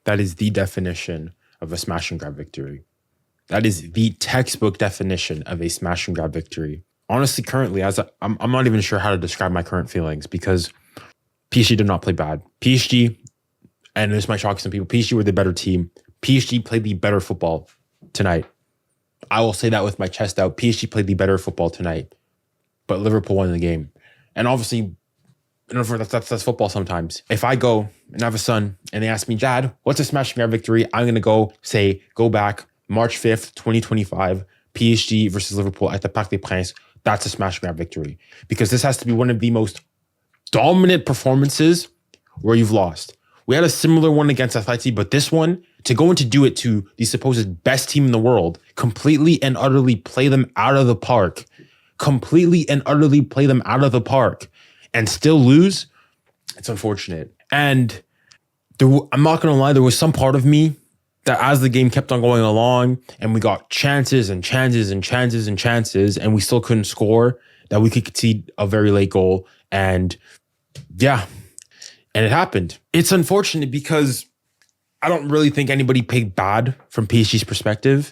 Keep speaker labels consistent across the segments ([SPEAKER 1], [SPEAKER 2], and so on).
[SPEAKER 1] That is the definition of a smash and grab victory. That is the textbook definition of a smash and grab victory. Honestly, currently, I'm not even sure how to describe my current feelings because PSG did not play bad. PSG, and this might shock some people, PSG were the better team. PSG played the better football tonight. I will say that with my chest out. PSG played the better football tonight, but Liverpool won the game. And obviously, that's football sometimes. If I go and have a son and they ask me, Dad, what's a smash and grab victory? I'm going to go back March 5th, 2025, PSG versus Liverpool at the Parc des Princes. That's a smash and grab victory because this has to be one of the most dominant performances where you've lost. We had a similar one against Atleti, but this one, to go and to do it to the supposed best team in the world, completely and utterly play them out of the park, and still lose, it's unfortunate. And I'm not going to lie, there was some part of me that as the game kept on going along and we got chances and we still couldn't score, that we could concede a very late goal. And yeah, and it happened. It's unfortunate because I don't really think anybody played bad from PSG's perspective.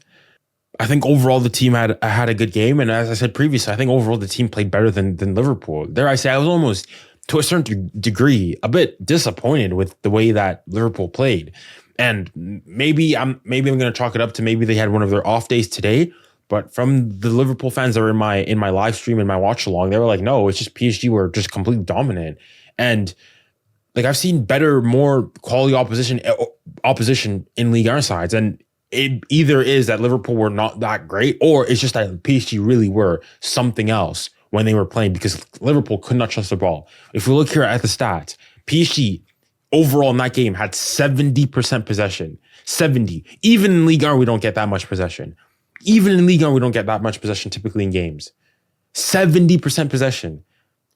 [SPEAKER 1] I think overall the team had a good game. And as I said previously, I think overall the team played better than Liverpool. Dare I say, I was almost, to a certain degree, a bit disappointed with the way that Liverpool played. And maybe I'm going to chalk it up to maybe they had one of their off days today. But from the Liverpool fans that were in my live stream, in my watch along, they were like, no, it's just PSG were just completely dominant. And like I've seen better, more quality opposition in Ligue 1 sides. And it either is that Liverpool were not that great, or it's just that PSG really were something else when they were playing because Liverpool could not trust the ball. If we look here at the stats, PSG overall in that game had 70% possession. 70. Even in Ligue 1, we don't get that much possession. Typically in games. 70% possession.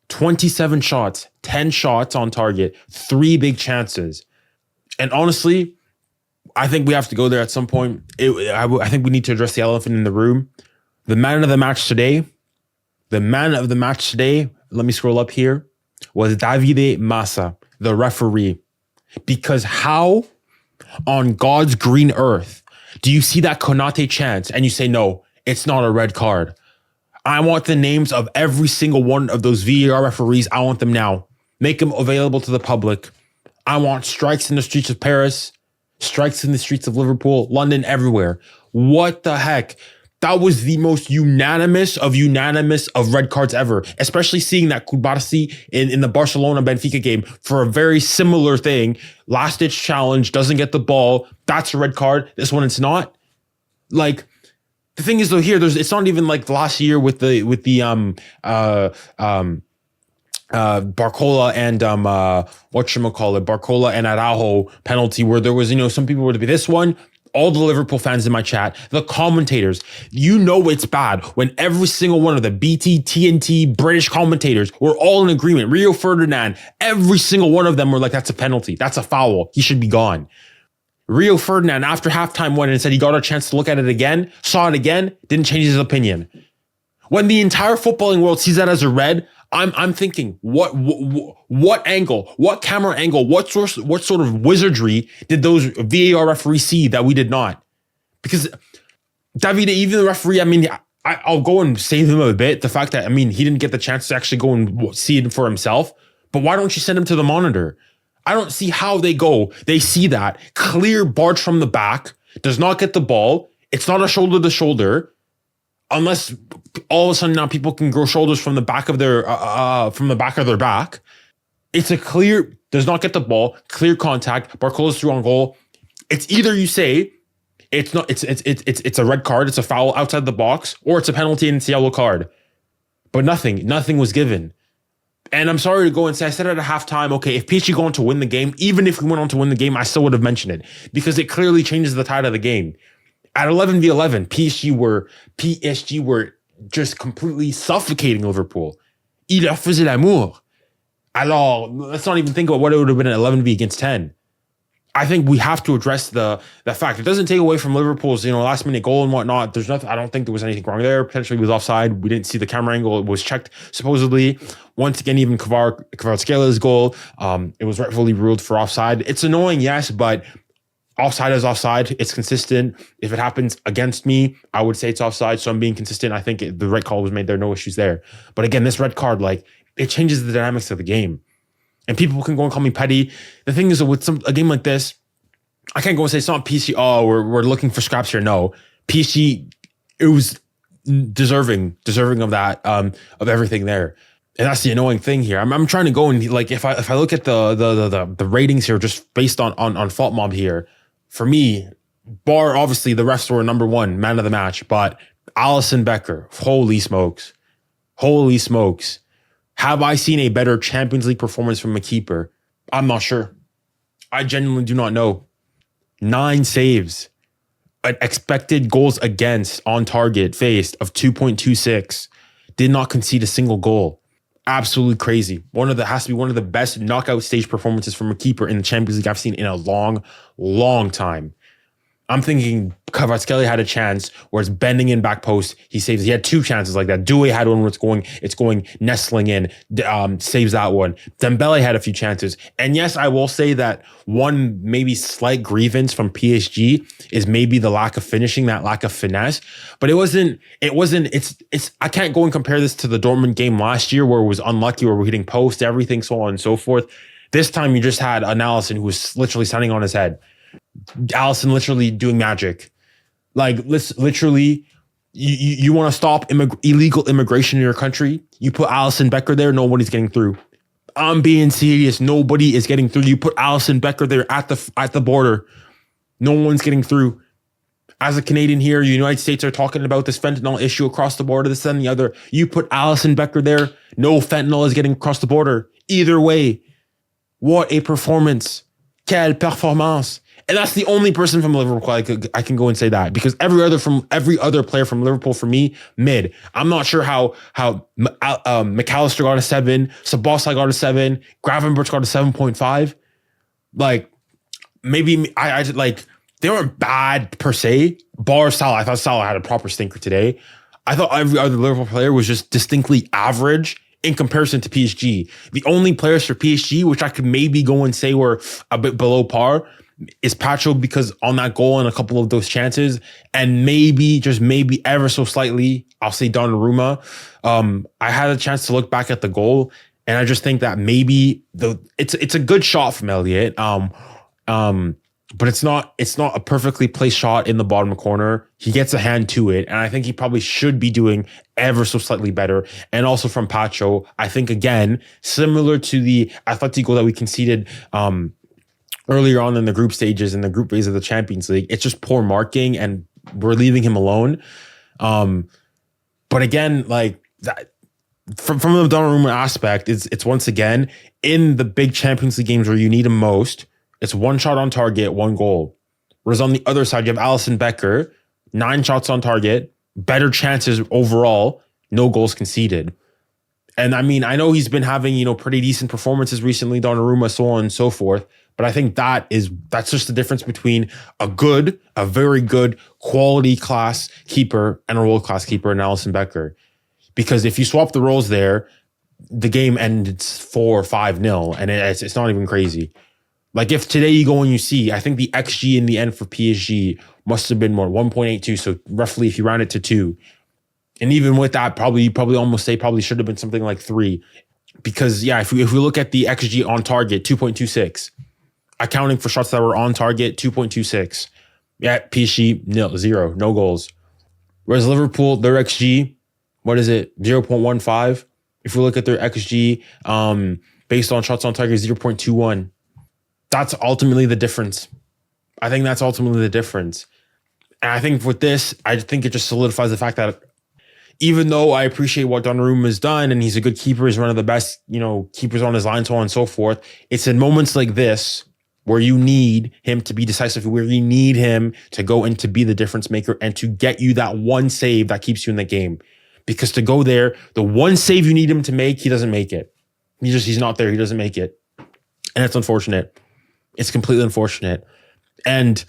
[SPEAKER 1] 27 shots, 10 shots on target, 3 big chances. And honestly, I think we have to go there at some point. I think we need to address the elephant in the room. The man of the match today, let me scroll up here, was Davide Massa, the referee. Because how on God's green earth do you see that Konate chance and you say, no, it's not a red card? I want the names of every single one of those VAR referees. I want them now. Make them available to the public. I want strikes in the streets of Paris, strikes in the streets of Liverpool, London, everywhere. What the heck? That was the most unanimous of red cards ever, especially seeing that Koulibaly in the Barcelona-Benfica game for a very similar thing. Last-ditch challenge, doesn't get the ball. That's a red card. This one, it's not. Like, the thing is, though, here, it's not even like last year with the Barcola and Barcola and Araujo penalty where there was, some people were to be this one. All the Liverpool fans in my chat, the commentators, it's bad when every single one of the BT, TNT, British commentators were all in agreement. Rio Ferdinand, every single one of them were like, that's a penalty. That's a foul. He should be gone. Rio Ferdinand, after halftime, went and said he got a chance to look at it again, saw it again, didn't change his opinion. When the entire footballing world sees that as a red, I'm thinking, what angle, what camera angle, what sort of wizardry did those VAR referees see that we did not? Because Davide, even the referee, I'll go and save him a bit. The fact that, he didn't get the chance to actually go and see it for himself. But why don't you send him to the monitor? I don't see how they go. They see that clear barge from the back, does not get the ball. It's not a shoulder to shoulder. Unless all of a sudden now people can grow shoulders from the back of their back. It's a clear, does not get the ball, clear contact. Barcola's through on goal. It's either you say it's a red card, it's a foul outside the box, or it's a penalty and it's a yellow card. But nothing was given. And I'm sorry to go and say, I said at a halftime, okay, if PSG go on to win the game, even if we went on to win the game, I still would have mentioned it because it clearly changes the tide of the game. At 11v11, PSG were just completely suffocating Liverpool. 𝙎𝙊𝘾𝘼𝙎𝙏. Alors, let's not even think about what it would have been at 11v against 10. I think we have to address the fact. It doesn't take away from Liverpool's last minute goal and whatnot. There's nothing. I don't think there was anything wrong there. Potentially it was offside. We didn't see the camera angle. It was checked supposedly. Once again, even 𝙀𝙁𝘿𝘾𝘼𝙎𝙏's goal, it was rightfully ruled for offside. It's annoying, yes, but Offside is offside. It's consistent. If it happens against me, I would say it's offside. So I'm being consistent. I think the right call was made there. No issues there. But again, this red card, like, it changes the dynamics of the game. And people can go and call me petty. The thing is, with a game like this, I can't go and say it's not PSG. Oh, we're looking for scraps here. No, PSG, it was deserving of that, of everything there. And that's the annoying thing here. I'm trying to go and, like, if I look at the ratings here, just based on Fault Mob here, for me, bar obviously the refs were number one man of the match, but Alisson Becker, holy smokes, have I seen a better Champions League performance from a keeper? I'm not sure. I genuinely do not know. 9 saves, an expected goals against on target faced of 2.26, did not concede a single goal. Absolutely crazy. Has to be one of the best knockout stage performances from a keeper in the Champions League I've seen in a long time. I'm thinking 𝙀𝙀𝘿𝘾𝘼 had a chance where it's bending in back post. He saves. He had 2 chances like that. 𝙀𝙬 had one where it's going nestling in, saves that one. Dembele had a few chances. And yes, I will say that one maybe slight grievance from PSG is maybe the lack of finishing, that lack of finesse. But I can't go and compare this to the Dortmund game last year where it was unlucky, where we're hitting post, everything, so on and so forth. This time you just had an Alisson who was literally standing on his head. Alisson literally doing magic. Like, literally, you want to stop illegal immigration in your country? You put Alisson Becker there, nobody's getting through. I'm being serious. Nobody is getting through. You put Alisson Becker there at the border, no one's getting through. As a Canadian here, the United States are talking about this fentanyl issue across the border, this and the other. You put Alisson Becker there, no fentanyl is getting across the border. Either way, what a performance. Quelle performance. And that's the only person from Liverpool I can go and say that, because every other player from Liverpool, for me, mid. I'm not sure how McAllister got a 7, Szoboszlai got a 7, Gravenberch got a 7.5. Like, maybe I like, they weren't bad per se. Bar Salah, I thought Salah had a proper stinker today. I thought every other Liverpool player was just distinctly average in comparison to PSG. The only players for PSG, which I could maybe go and say were a bit below par, is Pacho, because on that goal and a couple of those chances, and maybe, just maybe ever so slightly, I'll say Donnarumma. I had a chance to look back at the goal, and I just think that maybe it's a good shot from Elliott. But it's not a perfectly placed shot in the bottom corner. He gets a hand to it, and I think he probably should be doing ever so slightly better. And also from Pacho, I think, again, similar to the Atleti goal that we conceded earlier on in the group stages, in the group phase of the Champions League, it's just poor marking, and we're leaving him alone. But again, like that, from the Donnarumma aspect, it's once again, in the big Champions League games where you need him most, it's 1 shot on target, 1 goal. Whereas on the other side, you have Alisson Becker, 9 shots on target, better chances overall, no goals conceded. And I mean, I know he's been having, pretty decent performances recently, Donnarumma, so on and so forth. But I think that's just the difference between a very good quality class keeper and a world-class keeper in Alisson Becker. Because if you swap the roles there, the game ends 4 or 5-0, and it's not even crazy. Like, if today you go and you see, I think the XG in the end for PSG must have been more 1.82. So roughly, if you round it to 2, and even with that, you probably almost say should have been something like 3, because if we look at the XG on target, 2.26, accounting for shots that were on target, 2.26. Yeah, PSG 0, no goals. Whereas Liverpool, their XG, what is it? 0.15. If we look at their XG, based on shots on target, 0.21. That's ultimately the difference. I think that's ultimately the difference. And I think with this, I think it just solidifies the fact that even though I appreciate what Donnarumma has done, and he's a good keeper, he's one of the best, keepers on his line, so on and so forth, it's in moments like this where you need him to be decisive, where you need him to go and to be the difference maker and to get you that one save that keeps you in the game. Because to go there, the one save you need him to make, he doesn't make it. He's not there. He doesn't make it. And it's unfortunate. It's completely unfortunate. And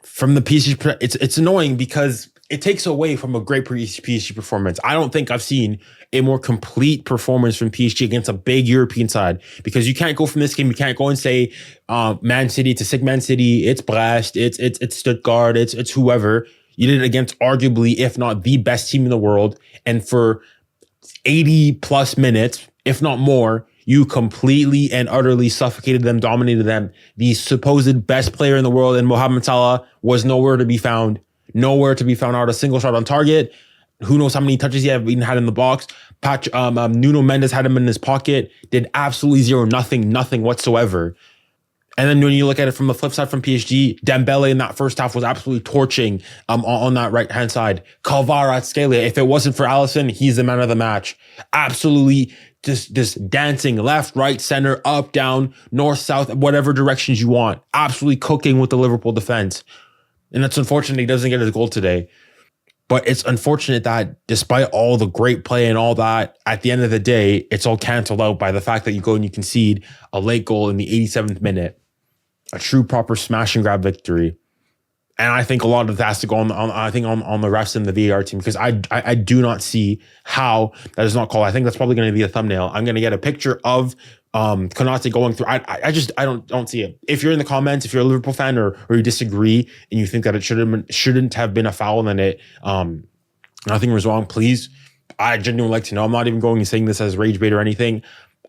[SPEAKER 1] from the PSG, it's annoying because it takes away from a great PSG performance. I don't think I've seen a more complete performance from PSG against a big European side, because you can't go from this game. You can't go and say Man City to Sig Man City. It's Brest. It's Stuttgart. It's whoever. You did it against arguably, if not the best team in the world. And for 80 plus minutes, if not more, you completely and utterly suffocated them, dominated them. The supposed best player in the world in Mohamed Salah was nowhere to be found. Nowhere to be found. Out a single shot on target. Who knows how many touches he even had in the box. Nuno Mendes had him in his pocket. Did absolutely zero, nothing whatsoever. And then when you look at it from the flip side from PSG, Dembele in that first half was absolutely torching on that right-hand side. 𝙀𝙬𝙖𝙞𝙬, if it wasn't for Alisson, he's the man of the match. Absolutely just dancing left, right, center, up, down, north, south, whatever directions you want. Absolutely cooking with the Liverpool defense. And it's unfortunate he doesn't get his goal today. But it's unfortunate that despite all the great play and all that, at the end of the day, it's all canceled out by the fact that you go and you concede a late goal in the 87th minute. A true proper smash and grab victory. And I think a lot of that has to go on the refs and the VAR team, because I do not see how that is not called. I think that's probably going to be a thumbnail. I'm going to get a picture of Konate going through. I don't see it. If you're in the comments, if you're a Liverpool fan or you disagree and you think that it shouldn't have been a foul and it nothing was wrong, please, I genuinely like to know. I'm not even going and saying this as rage bait or anything.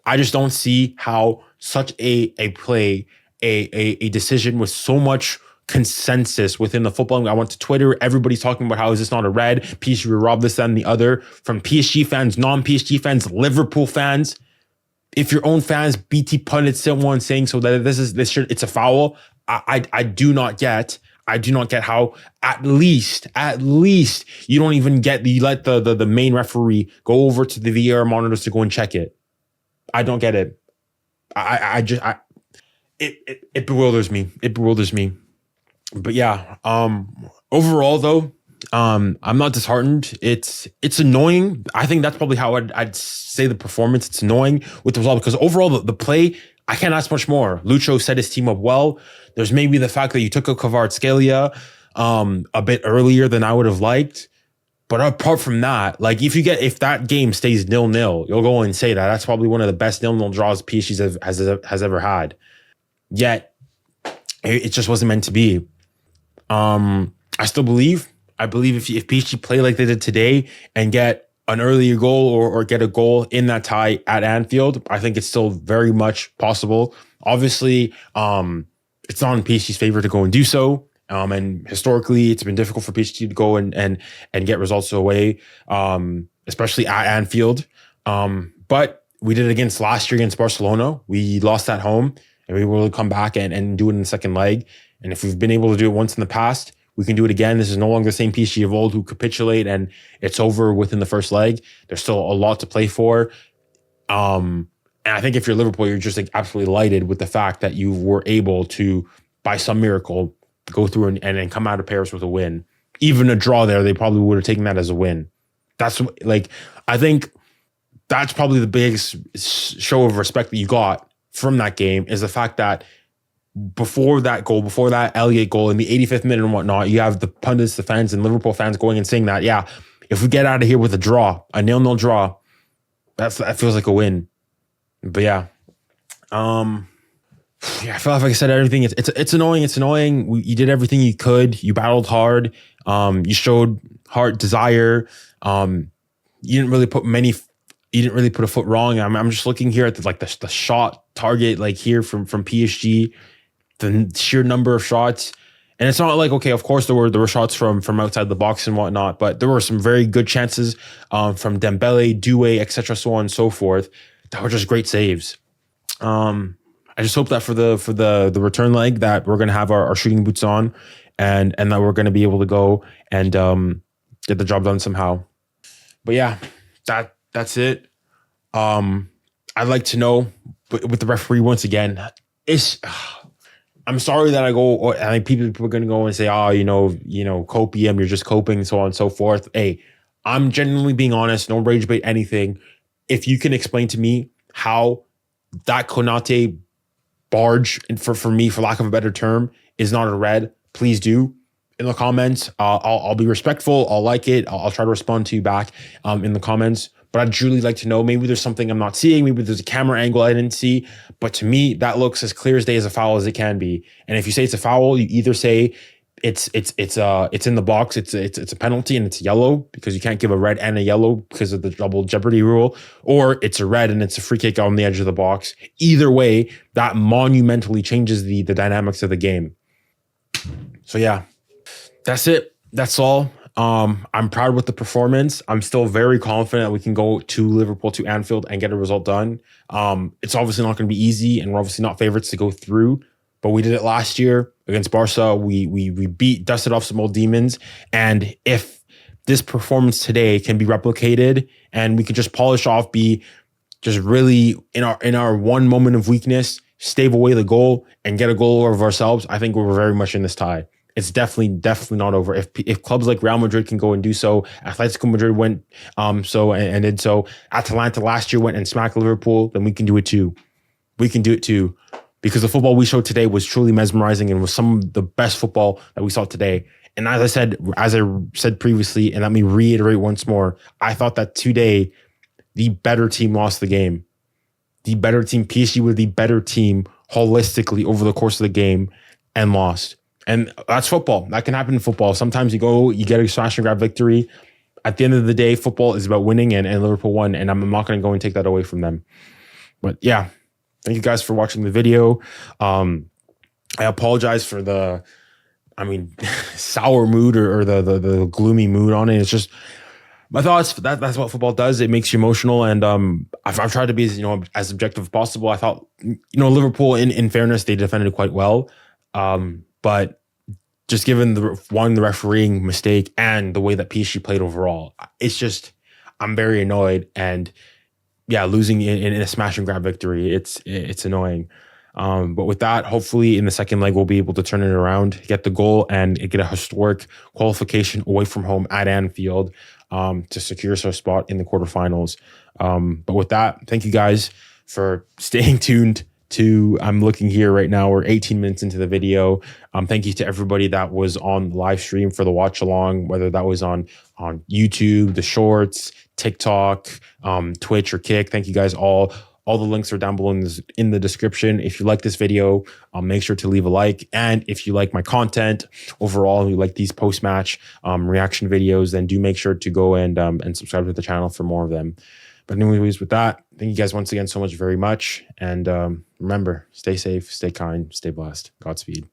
[SPEAKER 1] I just don't see how such a play, a decision with so much consensus within the football. I went to Twitter. Everybody's talking about how is this not a red? PSG will rob this, that, and the other. From PSG fans, non-PSG fans, Liverpool fans. If your own fans, BT pundits, someone saying so that it's a foul. I do not get how at least you don't even you let the main referee go over to the VAR monitors to go and check it. I don't get it. It bewilders me. It bewilders me. But yeah, overall though, I'm not disheartened. It's annoying. I think that's probably how I'd say the performance. It's annoying with the result, because overall the play, I can't ask much more. Lucho set his team up well. There's maybe the fact that you took a 𝙬𝙖𝙞𝙬 a bit earlier than I would have liked. But apart from that, like if that game stays 0-0, you'll go and say that that's probably one of the best 0-0 draws PSG has ever had. Yet it just wasn't meant to be. I believe if PSG play like they did today and get an earlier goal or get a goal in that tie at Anfield, I think it's still very much possible. Obviously, it's not in PSG's favor to go and do so. And historically, it's been difficult for PSG to go and get results away, especially at Anfield. But we did it last year against Barcelona. We lost at home, and we will come back and do it in the second leg. And if we've been able to do it once in the past, we can do it again. This is no longer the same PSG of old who capitulate and it's over within the first leg. There's still a lot to play for. And I think if you're Liverpool, you're just like absolutely delighted with the fact that you were able to, by some miracle, go through and come out of Paris with a win. Even a draw there, they probably would have taken that as a win. I think that's probably the biggest show of respect that you got from that game, is the fact that before that 𝙎𝙖𝙞𝙬 goal in the 85th minute and whatnot, you have the pundits, the fans, and Liverpool fans going and saying that, yeah, if we get out of here with a 0-0 draw, that feels like a win. But yeah, I feel like I said everything. It's annoying. It's annoying. You did everything you could. You battled hard. You showed heart, desire. You didn't really put a foot wrong. I'm just looking here at the shot target, like here from PSG, the sheer number of shots. And it's not like, okay, of course there were shots from outside the box and whatnot, but there were some very good chances from Dembele, Doué, etc., so on and so forth, that were just great saves. I just hope that for the return leg that we're gonna have our shooting boots on, and that we're gonna be able to go and get the job done somehow. But yeah, that's it. I'd like to know, with the referee once again, I'm sorry that I think people are going to go and say, cope him, you're just coping, so on and so forth. Hey, I'm genuinely being honest, no rage bait anything. If you can explain to me how that Konate barge, and for me, for lack of a better term, is not a red, please do. in the comments. I'll be respectful. I'll like it. I'll try to respond to you back in the comments. But I'd truly like to know, maybe there's something I'm not seeing. Maybe there's a camera angle I didn't see. But to me, that looks as clear as day as a foul as it can be. And if you say it's a foul, you either say it's in the box, it's a penalty and it's yellow, because you can't give a red and a yellow because of the double jeopardy rule, or it's a red and it's a free kick on the edge of the box. Either way, that monumentally changes the dynamics of the game. So yeah, that's it. That's all. I'm proud with the performance. I'm still very confident we can go to Liverpool, to Anfield, and get a result done. It's obviously not going to be easy, and we're obviously not favorites to go through, but we did it last year against Barca. We dusted off some old demons. And if this performance today can be replicated and we could just polish off, be just really in our one moment of weakness, stave away the goal and get a goal of ourselves, I think we're very much in this tie. It's definitely not over. If clubs like Real Madrid can go and do so, Atletico Madrid went and did so. Atalanta last year went and smacked Liverpool, then we can do it too. We can do it too. Because the football we showed today was truly mesmerizing and was some of the best football that we saw today. And as I said previously, and let me reiterate once more, I thought that today the better team lost the game. The better team, PSG, was the better team holistically over the course of the game and lost. And that's football. That can happen in football. Sometimes you get a smash and grab victory. At the end of the day, football is about winning, and Liverpool won. And I'm not going to go and take that away from them. But yeah, thank you guys for watching the video. I apologize for the, sour mood or the gloomy mood on it. It's just my thoughts. That's what football does. It makes you emotional, and I've tried to be as objective as possible. I thought Liverpool, in fairness, they defended quite well. But just given the refereeing mistake and the way that PSG played overall, it's just, I'm very annoyed. And yeah, losing in a smash and grab victory, it's annoying. But with that, hopefully in the second leg, we'll be able to turn it around, get the goal, and get a historic qualification away from home at Anfield to secure our spot in the quarterfinals. But with that, thank you guys for staying tuned. I'm looking here right now, we're 18 minutes into the video. Thank you to everybody that was on the live stream for the watch along, whether that was on YouTube, the shorts, TikTok, Twitch, or Kick. Thank you guys all. All the links are down below in the description. If you like this video, make sure to leave a like. And if you like my content overall, and you like these post-match reaction videos, then do make sure to go and subscribe to the channel for more of them. But anyways, with that, thank you guys once again so much very much. And remember, stay safe, stay kind, stay blessed. Godspeed.